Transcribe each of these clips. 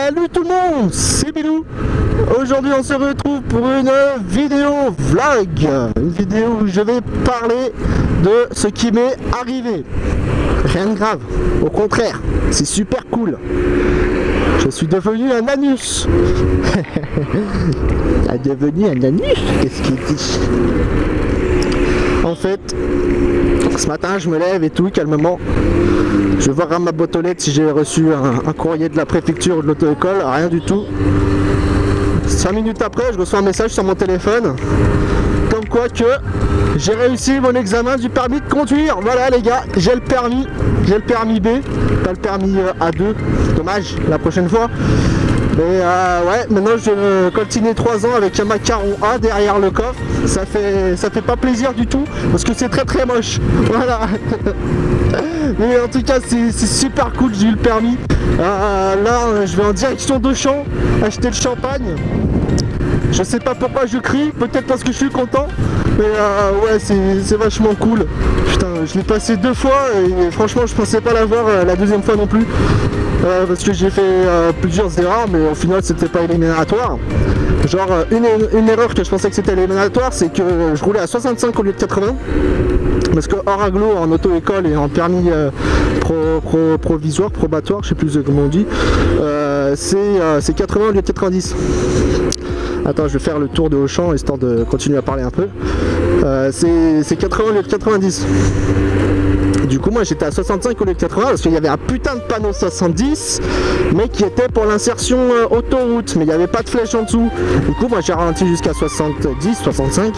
Salut tout le monde, c'est Bilou. Aujourd'hui on se retrouve pour une vidéo vlog. Une vidéo où je vais parler de ce qui m'est arrivé. Rien de grave, au contraire, c'est super cool. Je suis devenu un anus. Devenu un anus? Qu'est-ce qu'il dit? En fait, ce matin je me lève et tout, calmement. Je vais voir à ma boîte aux lettres si j'ai reçu un courrier de la préfecture ou de l'auto-école. Rien du tout. 5 minutes après, je reçois un message sur mon téléphone comme quoi que j'ai réussi mon examen du permis de conduire. Voilà les gars, j'ai le permis B, pas le permis A2. Dommage, la prochaine fois. Mais ouais, maintenant je continue 3 ans avec un macaron A derrière le coffre. Ça fait pas plaisir du tout parce que c'est très très moche. Voilà. Mais en tout cas c'est super cool, j'ai eu le permis. Là je vais en direction d'Auchan acheter le champagne. Je sais pas pourquoi je crie, peut-être parce que je suis content. Mais ouais, c'est vachement cool. Putain, je l'ai passé 2 fois et franchement je pensais pas l'avoir la deuxième fois non plus. Parce que j'ai fait plusieurs erreurs, mais au final c'était pas éliminatoire. Genre une erreur que je pensais que c'était éliminatoire, c'est que je roulais à 65 au lieu de 80. Parce que hors agglo, en auto-école et en permis provisoire, probatoire, je sais plus comment on dit, c'est 80 au lieu de 90. Attends, je vais faire le tour de Auchan histoire de continuer à parler un peu. C'est 80 au lieu de 90. Du coup moi j'étais à 65 au lieu de 80 parce qu'il y avait un putain de panneau 70 mais qui était pour l'insertion autoroute, mais il n'y avait pas de flèche en dessous. Du coup moi j'ai ralenti jusqu'à 70, 65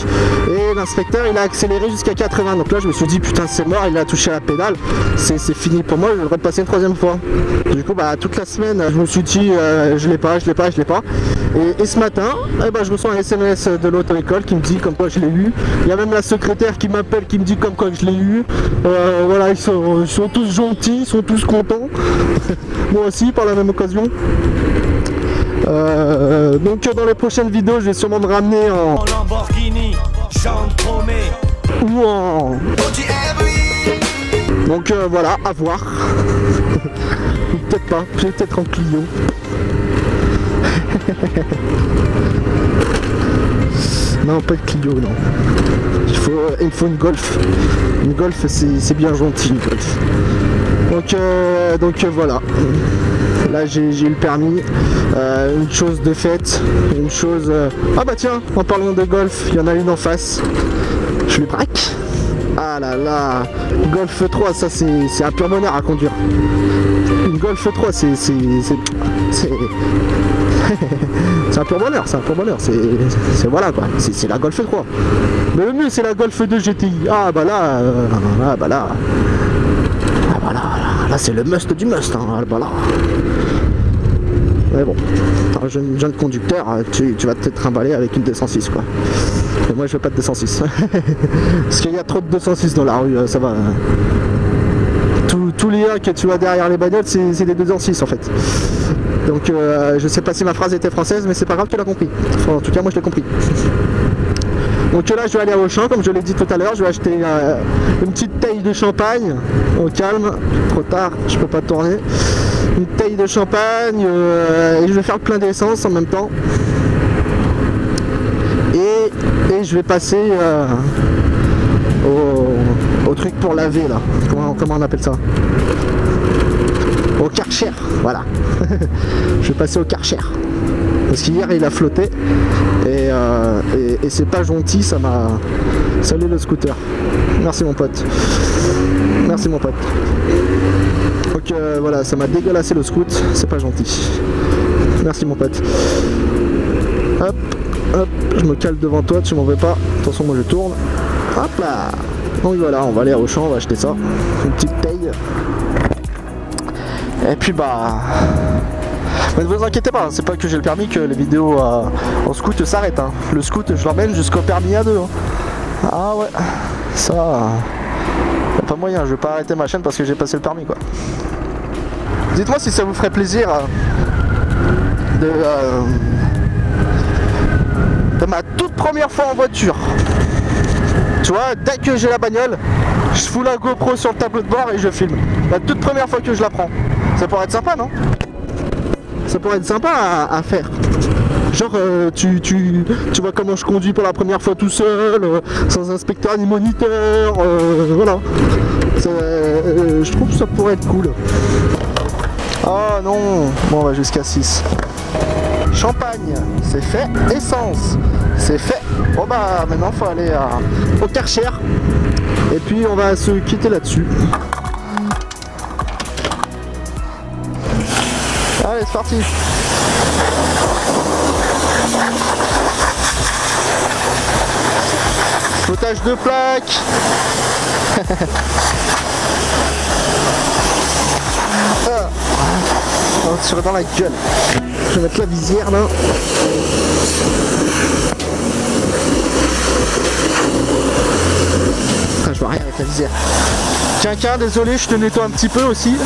et l'inspecteur il a accéléré jusqu'à 80. Donc là je me suis dit putain c'est mort, il a touché la pédale, c'est fini pour moi, je vais le repasser une 3e fois. Du coup bah toute la semaine je me suis dit je l'ai pas. Et ce matin je reçois un SMS de l'auto-école qui me dit comme quoi je l'ai eu. Il y a même la secrétaire qui m'appelle qui me dit comme quoi je l'ai eu. Voilà, ils sont tous gentils, ils sont tous contents. Moi aussi par la même occasion. Donc dans les prochaines vidéos je vais sûrement me ramener en Lamborghini, ou en... Donc voilà, à voir. Peut-être pas, peut-être en Clio. Non, pas de Clio, non. Il faut une Golf. Une Golf, c'est bien gentil, une Golf. Donc voilà. Là, j'ai eu le permis. Une chose de faite. Une chose... Ah bah tiens, en parlant de Golf, il y en a une en face. Je lui braque. Ah là là. Golf 3, ça c'est un pur bonheur à conduire. Une Golf 3, c'est un pur bonheur, c'est voilà quoi, c'est la Golf 3. Mais le mieux c'est la Golf 2 GTI. Ah bah là, là c'est le must du must, hein. Ah bah là. Mais bon, un jeune conducteur, tu vas peut-être trimballer avec une 206 quoi. Mais moi je veux pas de 206. Parce qu'il y a trop de 206 dans la rue, ça va. Tous les gars que tu vois derrière les bagnoles, c'est des 206 en fait. Donc je sais pas si ma phrase était française, mais c'est pas grave, tu l'as compris. Enfin, en tout cas moi je l'ai compris. Donc là je vais aller à Auchan, comme je l'ai dit tout à l'heure, je vais acheter une petite taille de champagne, au calme, trop tard, je peux pas tourner. Une taille de champagne, et je vais faire le plein d'essence en même temps. Et je vais passer au truc pour laver là, comment on appelle ça? Au Karcher, voilà. Je vais passer au Karcher. Parce qu'hier il a flotté et c'est pas gentil, ça m'a... Salut le scooter. Merci mon pote. Merci mon pote. Donc voilà, ça m'a dégueulassé le scoot, c'est pas gentil. Merci mon pote. Hop, hop, je me cale devant toi, tu m'en veux pas. Attention, moi je tourne. Hop là. Donc voilà, on va aller à Auchan, on va acheter ça. Une petite taille. Et puis bah... Mais ne vous inquiétez pas, c'est pas que j'ai le permis que les vidéos en scoot s'arrêtent. Hein. Le scoot, je l'emmène jusqu'au permis A2. Hein. Ah ouais, ça... Y'a pas moyen, je vais pas arrêter ma chaîne parce que j'ai passé le permis quoi. Dites-moi si ça vous ferait plaisir de ma toute première fois en voiture. Tu vois, dès que j'ai la bagnole, je fous la GoPro sur le tableau de bord et je filme. La toute première fois que je la prends. Ça pourrait être sympa, non? Ça pourrait être sympa à faire. Genre tu vois comment je conduis pour la première fois tout seul, sans inspecteur ni moniteur, voilà. Je trouve que ça pourrait être cool. Oh non, bon on va jusqu'à 6. Champagne, c'est fait. Essence, c'est fait. Bon bah maintenant il faut aller au Karcher. Et puis on va se quitter là-dessus. Allez, c'est parti. Potage de plaques. On se tire dans la gueule. Je vais mettre la visière là. Enfin, je vois rien avec la visière. Tiens, désolé, je te nettoie un petit peu aussi.